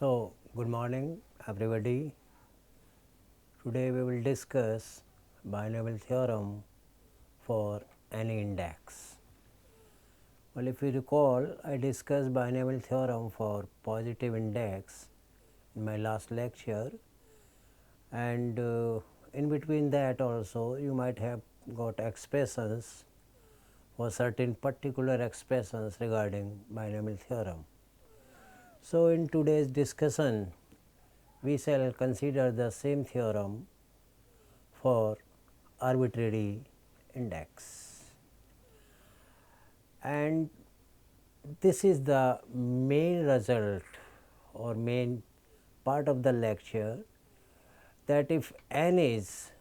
So, good morning everybody. Today we will discuss binomial theorem for any index. Well, if you recall, I discussed binomial theorem for positive index in my last lecture, and in between that also you might have got expressions for certain particular expressions regarding binomial theorem. So, in today's discussion we shall consider the same theorem for arbitrary index, and this is the main result or main part of the lecture, that if n is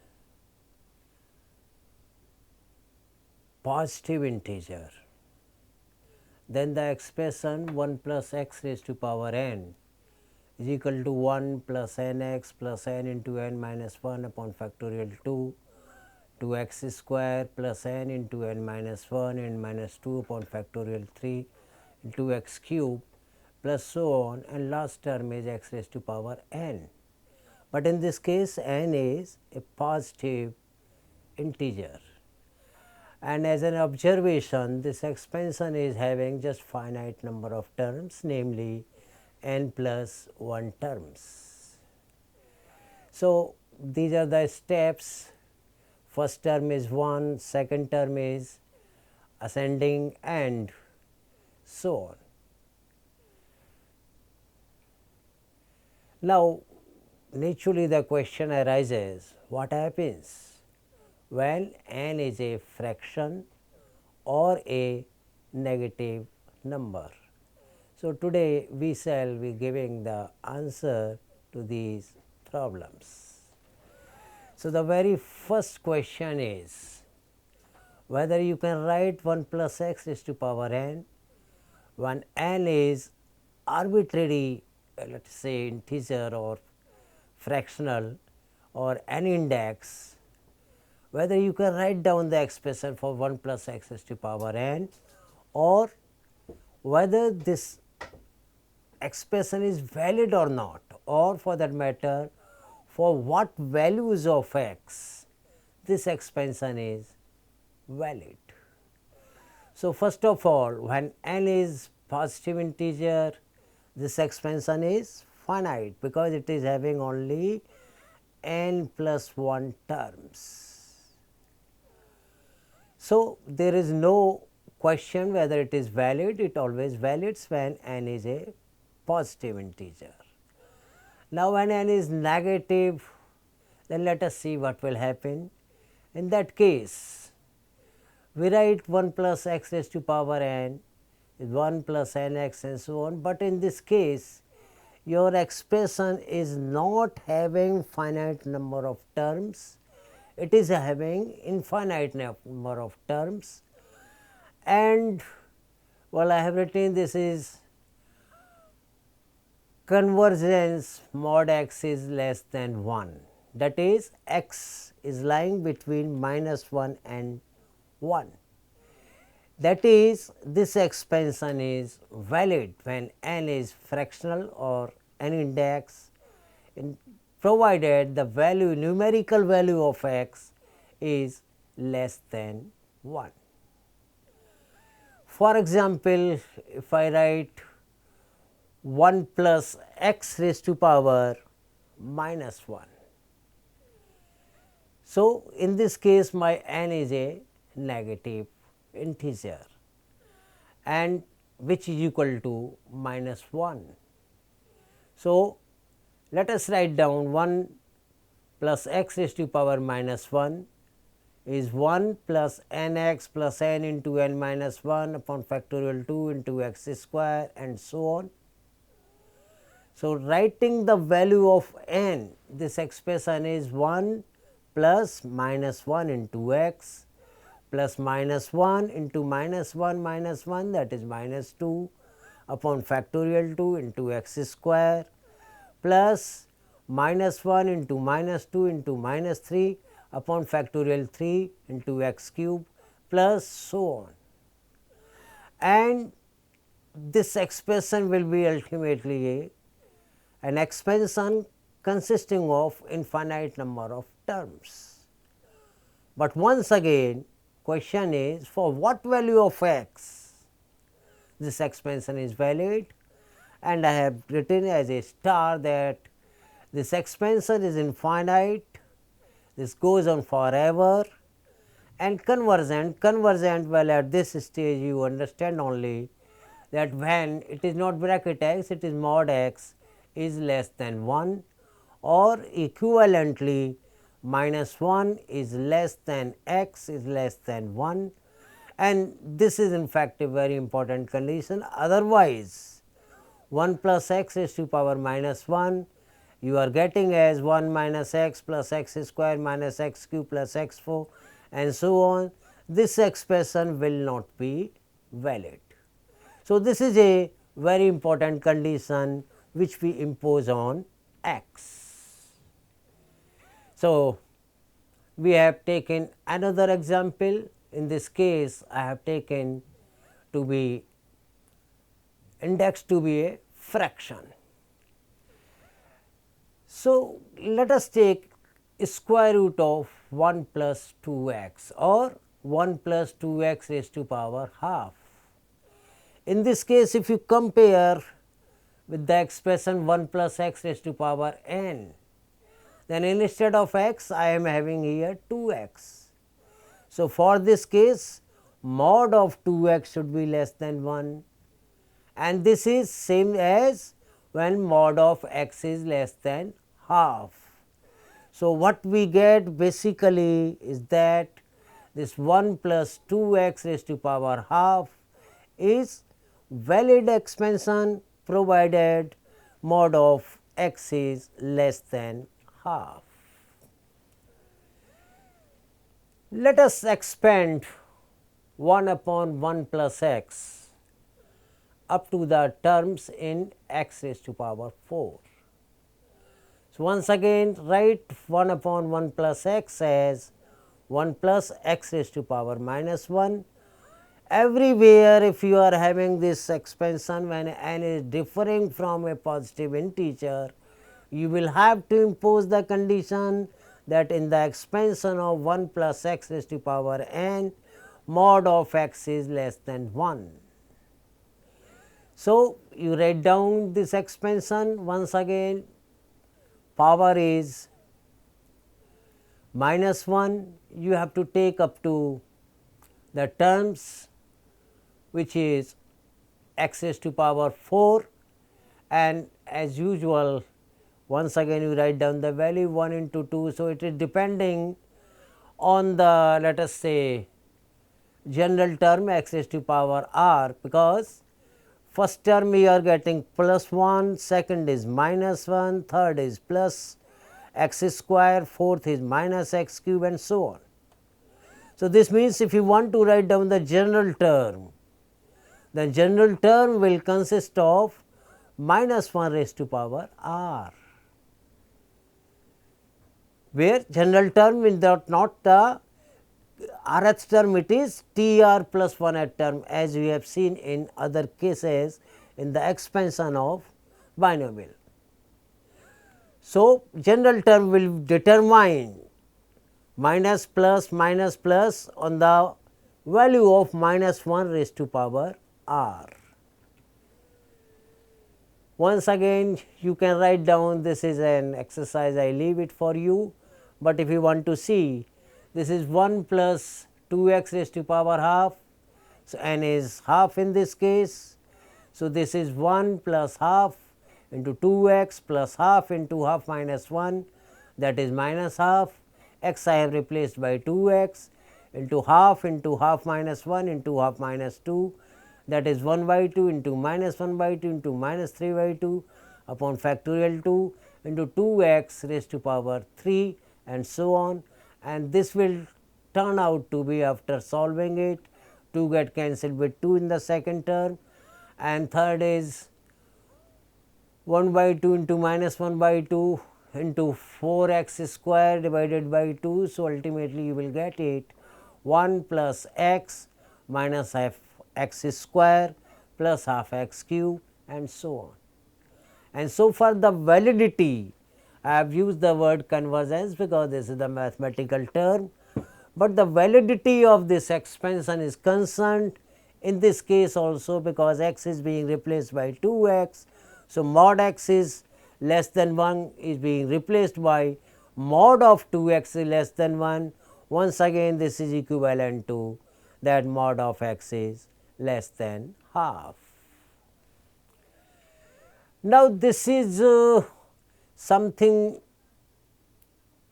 positive integer, then the expression 1 plus x raised to power n is equal to 1 plus n x plus n into n minus 1 upon factorial 2 x square plus n into n minus 1 n minus 2 upon factorial 3 into x cube plus so on, and last term is x raised to power n. But in this case n is a positive integer, and as an observation this expansion is having just finite number of terms, namely n plus 1 terms. So, these are the steps. First term is 1, second term is ascending, and so on. Now, naturally the question arises, what happens when n is a fraction or a negative number? So, today we shall be giving the answer to these problems. So, the very first question is whether you can write 1 plus x raised to power n when n is arbitrary, let us say integer or fractional or an index, whether you can write down the expression for 1 plus x raised to power n, or whether this expression is valid or not, or for that matter for what values of x this expansion is valid. So, first of all, when n is positive integer, this expansion is finite because it is having only n plus 1 terms. So, there is no question whether it is valid, it always valids when n is a positive integer. Now, when n is negative, then let us see what will happen. In that case, we write 1 plus x raised to power n is 1 plus n x and so on, but in this case your expression is not having finite number of terms, it is having infinite number of terms, and well, I have written this is convergence mod x is less than 1, that is x is lying between minus 1 and 1. That is, this expansion is valid when n is fractional or an index, provided the value, numerical value of x is less than 1. For example, if I write 1 plus x raised to power minus 1. So, in this case my n is a negative integer and which is equal to minus 1. So, let us write down 1 plus x raised to power minus 1 is 1 plus n x plus n into n minus 1 upon factorial 2 into x square and so on. So, writing the value of n, this expression is 1 plus minus 1 into x plus minus 1 into minus 1 minus 1, that is minus 2 upon factorial 2 into x square plus minus 1 into minus 2 into minus 3 upon factorial 3 into x cube plus so on. And this expression will be ultimately a an expansion consisting of infinite number of terms. But once again question is for what value of x this expansion is valid, and I have written as a star that this expansion is infinite, this goes on forever, and convergent well at this stage you understand only that when it is not bracket x, it is mod x is less than 1, or equivalently minus 1 is less than x is less than 1, and this is in fact a very important condition. Otherwise 1 plus x raised to power minus 1 you are getting as 1 minus x plus x square minus x cube plus x 4 and so on. This expression will not be valid. So, this is a very important condition which we impose on x. So, we have taken another example. In this case, I have taken to be index to be a fraction. So, let us take square root of 1 plus 2x or 1 plus 2x raised to power half. In this case, if you compare with the expression 1 plus x raised to power n, then instead of x I am having here 2x. So, for this case mod of 2x should be less than 1, and this is same as when mod of x is less than half. So, what we get basically is that this 1 plus 2x raised to power half is valid expansion provided mod of x is less than half. Let us expand 1 upon 1 plus x up to the terms in x raised to power 4. So, once again write 1 upon 1 plus x as 1 plus x raised to power minus 1. Everywhere if you are having this expansion when n is differing from a positive integer, you will have to impose the condition that in the expansion of 1 plus x raised to power n, mod of x is less than 1. So, you write down this expansion once again, power is minus 1, you have to take up to the terms which is x raised to power 4, and as usual once again you write down the value 1 into 2. So, it is depending on the let us say general term x raised to power r, because first term we are getting plus 1, second is minus 1, third is plus x square, fourth is minus x cube and so on. So, this means if you want to write down the general term, the general term will consist of minus 1 raised to power r, where general term is not the rth term, it is T r plus 1th term, as we have seen in other cases in the expansion of binomial. So, general term will determine minus plus on the value of minus 1 raised to power r. Once again you can write down, this is an exercise, I leave it for you, but if you want to see, this is 1 plus 2x raised to power half. So, n is half in this case. So, this is 1 plus half into 2x plus half into half minus 1, that is minus half, x I have replaced by 2x into half minus 1 into half minus 2, that is 1 by 2 into minus 1 by 2 into minus 3 by 2 upon factorial 2 into 2x raised to power 3 and so on, and this will turn out to be, after solving it, 2 get cancelled with 2 in the second term, and third is 1 by 2 into minus 1 by 2 into 4x square divided by 2. So, ultimately you will get it 1 plus x minus half x square plus half x cube and so on. And so for the validity, I have used the word convergence because this is the mathematical term, but the validity of this expansion is concerned in this case also because x is being replaced by 2x. So, mod x is less than 1 is being replaced by mod of 2x is less than 1. Once again this is equivalent to that mod of x is less than half. Now, this is something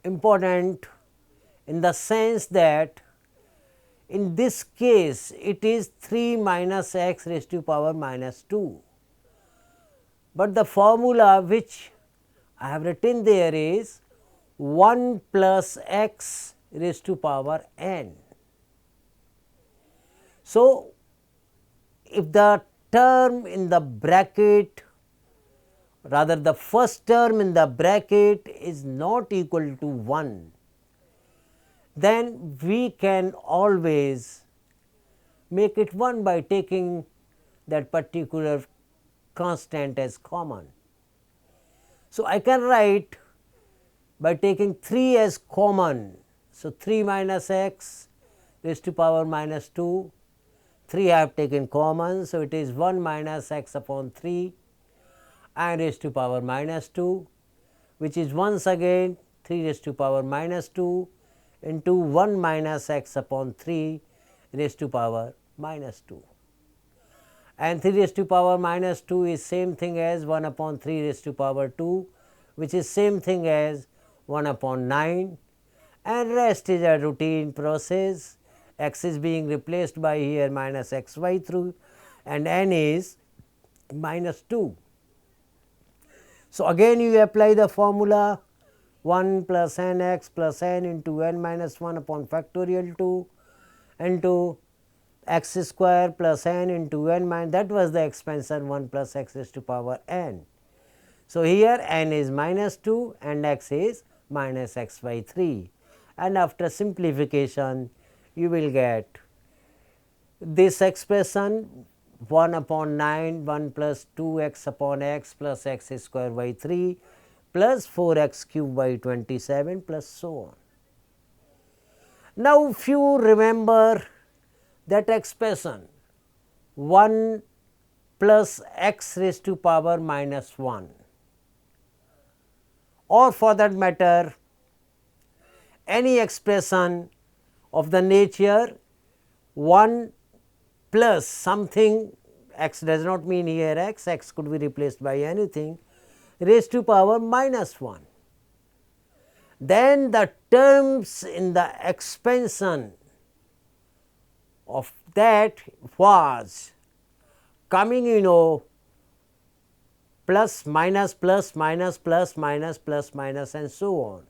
important in the sense that in this case it is 3 minus x raised to power minus 2, but the formula which I have written there is 1 plus x raised to power n. So, if the term in the bracket, rather the first term in the bracket is not equal to 1, then we can always make it 1 by taking that particular constant as common. So, I can write by taking 3 as common. So, 3 minus x raised to power minus 2, 3 I have taken common. So, it is 1 minus x upon 3 and raised to power minus 2, which is once again 3 raised to power minus 2 into 1 minus x upon 3 raised to power minus 2, and 3 raised to power minus 2 is same thing as 1 upon 3 raised to power 2, which is same thing as 1 upon 9, and rest is a routine process. X is being replaced by here minus x y through and n is minus 2. So, again you apply the formula 1 plus n x plus n into n minus 1 upon factorial 2 into x square plus n into n minus, that was the expansion 1 plus x raised to power n. So, here n is minus 2 and x is minus x by 3, and after simplification you will get this expression 1 upon 9 1 plus 2 x upon x plus x square by 3 plus 4 x cube by 27 plus so on. Now, if you remember that expression 1 plus x raised to power minus 1, or for that matter any expression of the nature 1 plus something, x does not mean here x, x could be replaced by anything, raised to power minus 1. Then the terms in the expansion of that was coming plus minus plus minus plus minus plus minus and so on,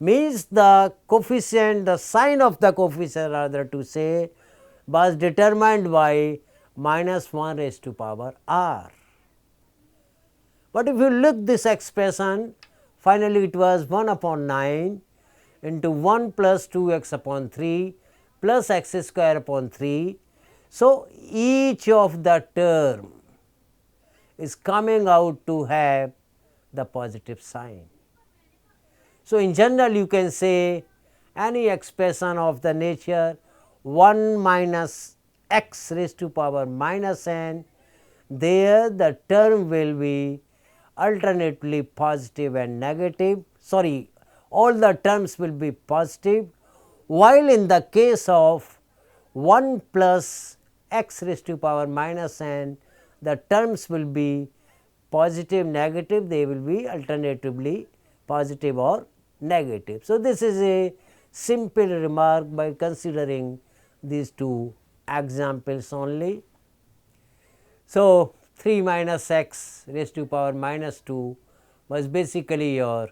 means the coefficient, the sign of the coefficient rather to say, was determined by minus 1 raised to power r. But if you look this expression, finally it was 1 upon 9 into 1 plus 2 x upon 3 plus x square upon 3. So, each of the term is coming out to have the positive sign. So, in general you can say any expression of the nature 1 minus x raised to power minus n, there the term will be alternately positive and negative, sorry, all the terms will be positive, while in the case of 1 plus x raised to power minus n, the terms will be positive, negative, they will be alternatively positive or negative. So, this is a simple remark by considering these two examples only. So, 3 minus x raised to power minus 2 was basically your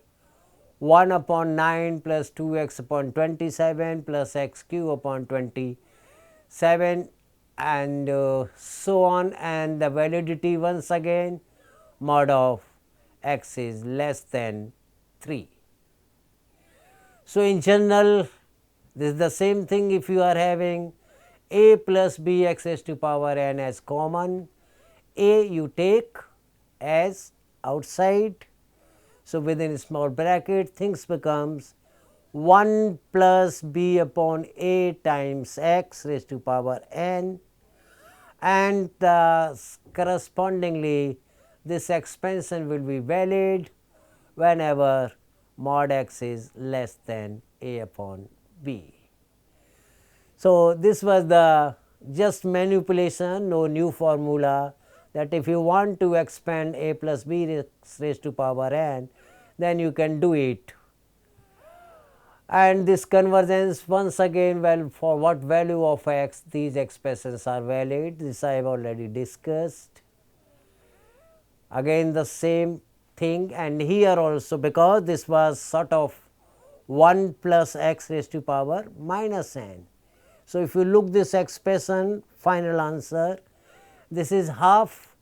1 upon 9 plus 2 x upon 27 plus x cube upon 27 and so on, and the validity once again mod of x is less than 3. So, in general this is the same thing if you are having a plus b x raised to power n as common, a you take as outside. So, within a small bracket things becomes 1 plus b upon a times x raised to power n, and correspondingly this expansion will be valid whenever mod x is less than a upon b. So, this was the just manipulation, no new formula, that if you want to expand a plus b raised to power n, then you can do it. And this convergence once again, well, for what value of x these expressions are valid, this I have already discussed. Again the same thing, and here also, because this was sort of 1 plus x raised to power minus n. So, if you look this expression, final answer, this is half,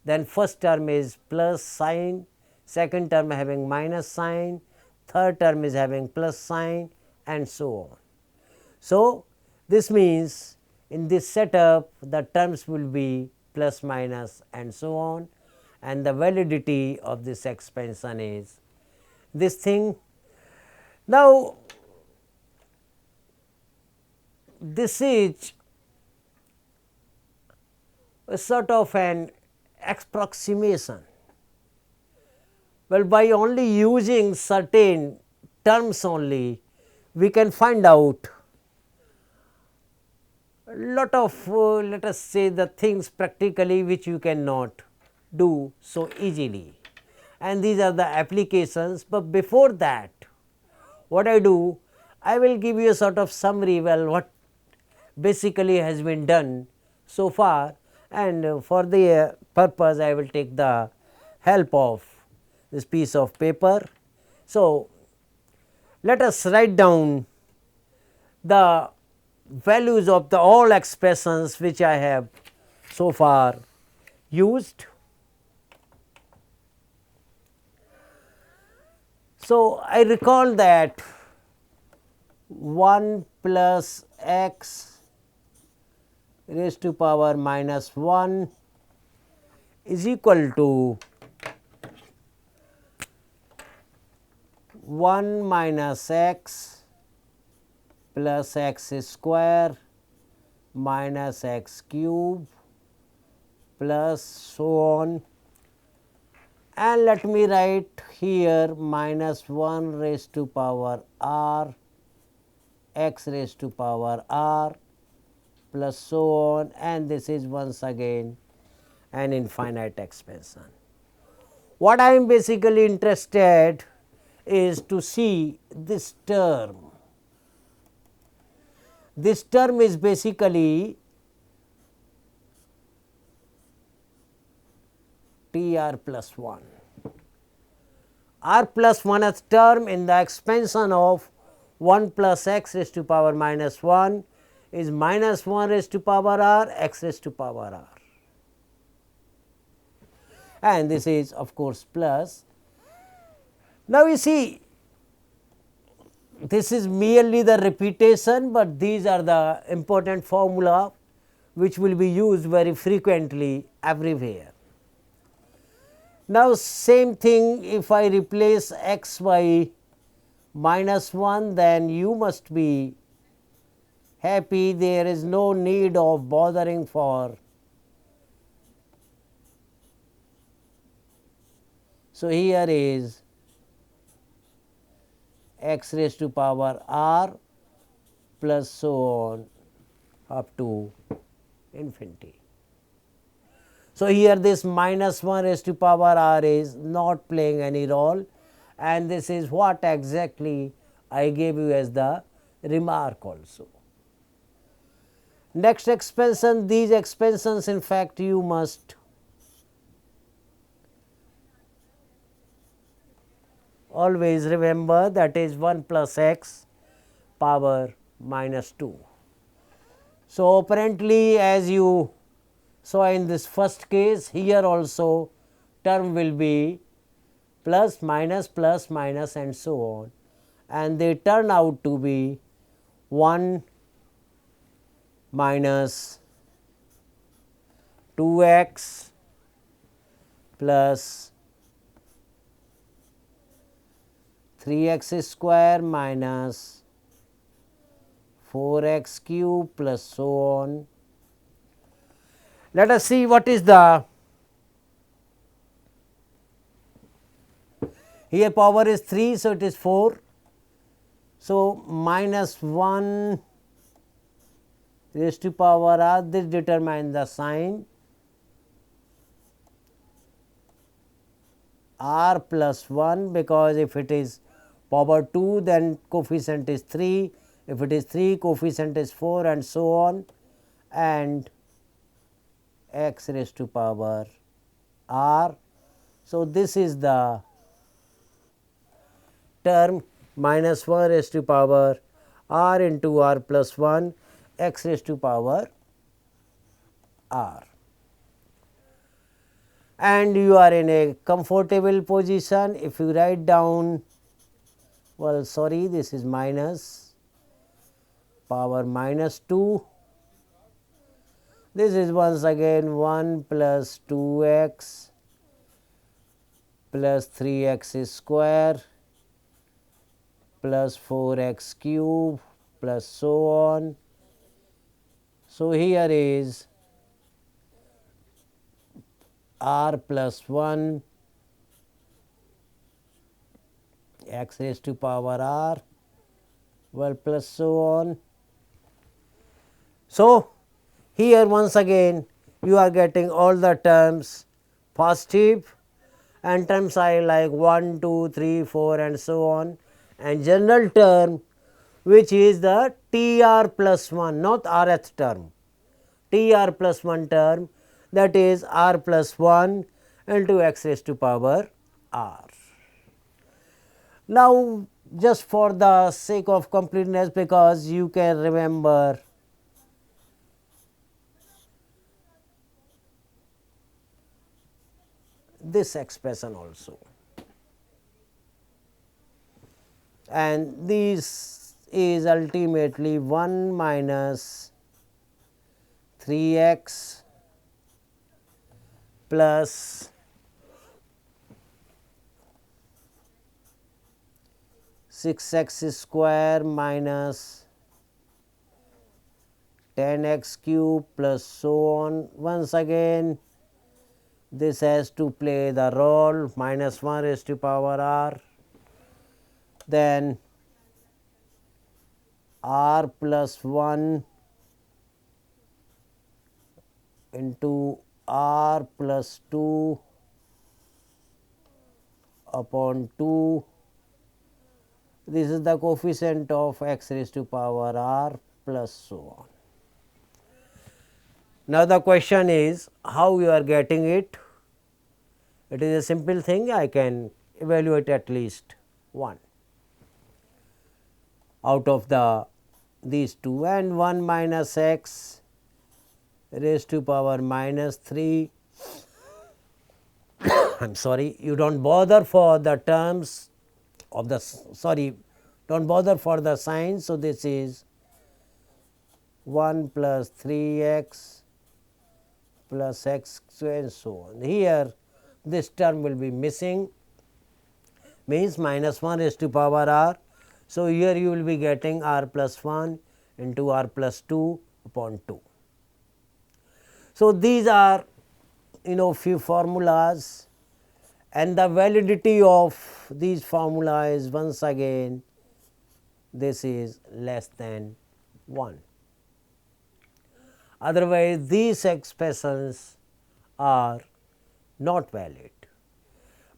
then first term is plus sign, second term having minus sign, third term is having plus sign, and so on. So, this means in this setup the terms will be plus minus and so on, and the validity of this expansion is this thing. Now, this is a sort of an approximation. Well, by only using certain terms only, we can find out a lot of let us say the things practically which you cannot do so easily, and these are the applications. But before that, what I do, I will give you a sort of summary, well, what basically has been done so far, and for the purpose I will take the help of this piece of paper. So, let us write down the values of the all expressions which I have so far used. So, I recall that 1 plus x raised to power minus 1 is equal to 1 minus x plus x square minus x cube plus so on, and let me write here minus 1 raised to power r x raised to power r plus so on, and this is once again an infinite expansion. What I am basically interested is to see this term. This term is basically T r plus 1. R plus 1th term in the expansion of 1 plus x raised to power minus 1 is minus 1 raised to power r x raised to power r, and this is of course plus. Now, you see, this is merely the repetition, but these are the important formula which will be used very frequently everywhere. Now, same thing, if I replace x by minus 1, then you must be happy, there is no need of bothering for. So, here is x raised to power r plus so on up to infinity. So, here this minus 1 raised to power r is not playing any role, and this is what exactly I gave you as the remark also. Next expansion, these expansions in fact you must always remember, that is 1 plus x power minus 2. So, apparently as you saw in this first case, here also term will be plus minus and so on, and they turn out to be 1 minus 2x plus 3x square minus 4x cube plus so on. Let us see what is the, here power is 3, so it is 4. So, minus 1 raised to power r, this determines the sign, r plus 1, because if it is power 2 then coefficient is 3, if it is 3 coefficient is 4 and so on, and x raised to power r. So, this is the term minus 1 raised to power r into r plus 1 x raised to power r. And you are in a comfortable position if you write down, well sorry, this is minus power minus 2, this is once again 1 plus 2x plus 3x square plus 4x cube plus so on. So, here is r plus 1 x raised to power r, well plus so on. So, here once again you are getting all the terms positive and terms are like 1, 2, 3, 4 and so on, and general term which is the TR plus 1, not Rth term, TR plus 1 term, that is r plus 1 into x raised to power r. Now, just for the sake of completeness, because you can remember this expression also, and this is ultimately 1 minus 3x plus 6x square minus 10x cube plus so on. Once again this has to play the role minus 1 raised to power r, then r plus 1 into r plus 2 upon 2, this is the coefficient of x raised to power r plus so on. Now, the question is how you are getting it. It is a simple thing, I can evaluate at least one out of these two, and 1 minus x raised to power minus 3. I am sorry, you do not bother for the terms of the, sorry, do not bother for the sign. So, this is 1 plus 3x plus x and so on. Here this term will be missing, means minus 1 raised to power r. So, here you will be getting r plus 1 into r plus 2 upon 2. So, these are few formulas, and the validity of these formula is once again this is less than 1. Otherwise, these expressions are not valid.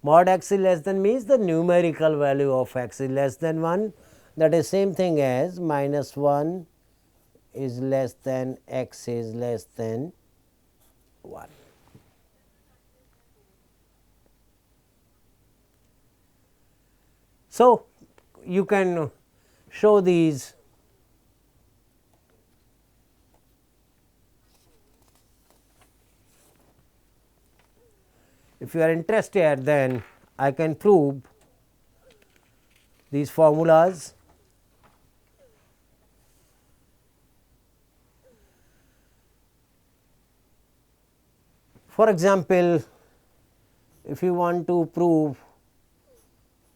Mod x is less than means the numerical value of x is less than 1, that is same thing as minus 1 is less than x is less than 1. So, you can show these if you are interested, then I can prove these formulas. For example, if you want to prove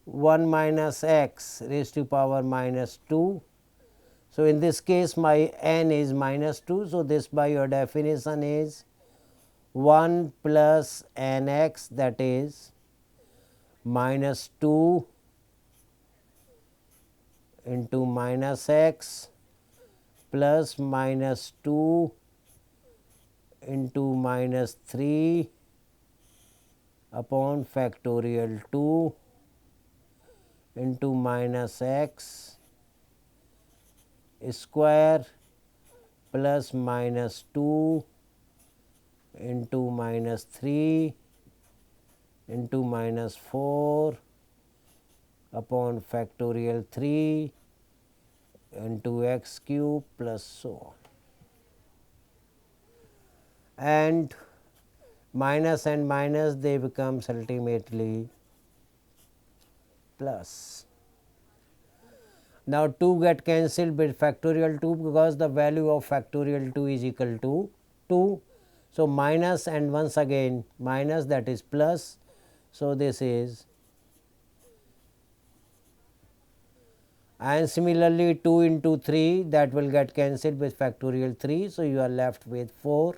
1 minus x raised to power minus 2. So, in this case my n is minus 2. So, this by your definition is 1 plus n x, that is minus 2 into minus x plus minus 2 into minus 3 upon factorial 2 into minus x square plus minus 2 into minus 3 into minus 4 upon factorial 3 into x cube plus so on. And minus and minus, they becomes ultimately plus. Now, 2 get cancelled with factorial 2 because the value of factorial 2 is equal to 2. So, minus and once again minus, that is plus. So, this is, and similarly 2 into 3, that will get cancelled with factorial 3. So, you are left with 4.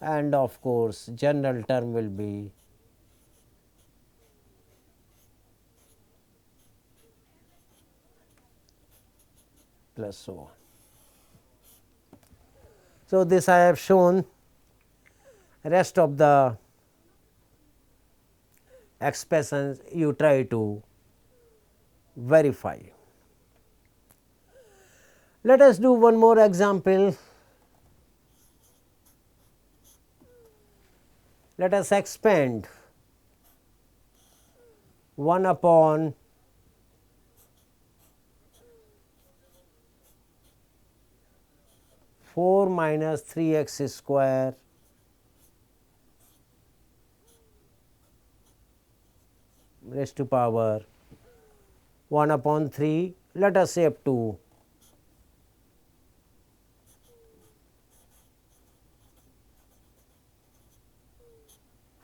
And of course, general term will be plus so on. So, this I have shown. Rest of the expressions you try to verify. Let us do one more example. Let us expand 1 upon four minus 3x square raised to power 1 upon 3, let us say up to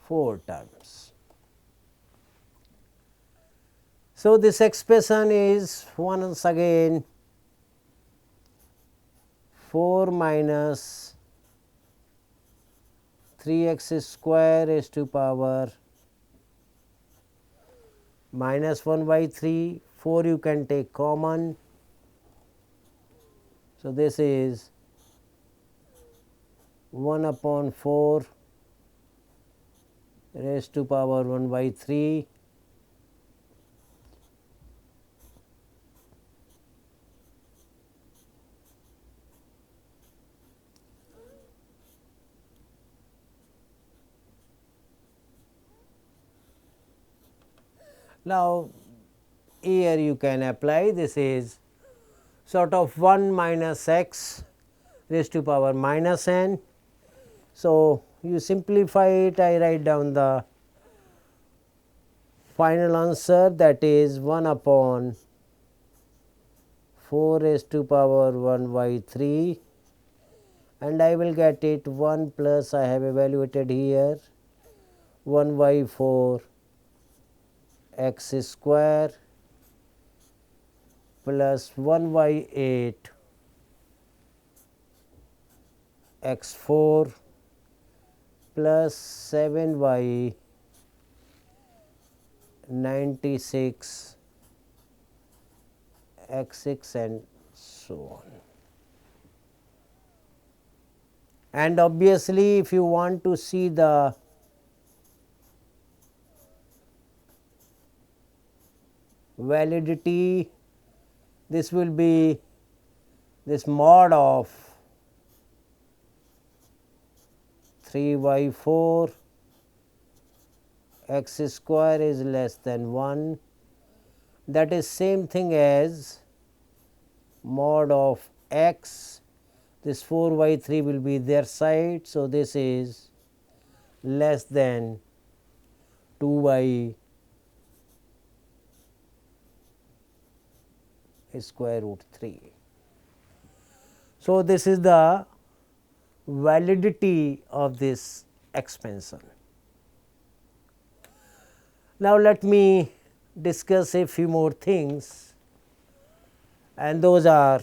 4 terms. So, this expression is once again 4 minus 3x square raised to power minus 1 by 3, 4 you can take common. So, this is 1 upon 4 raised to power 1 by 3 . Now, here you can apply, this is sort of 1 minus x raised to power minus n. So, you simplify it, I write down the final answer, that is 1 upon 4 raised to power 1 by 3, and I will get it 1 plus, I have evaluated here 1 by 4 x square plus 1 by 8 x 4 plus 7 by 96 x 6 and so on. And obviously, if you want to see the validity, this will be this mod of 3 by 4 x square is less than 1, that is same thing as mod of x, this 4 by 3 will be their side. So, this is less than 2 by square root 3. So, this is the validity of this expansion. Now, let me discuss a few more things, and those are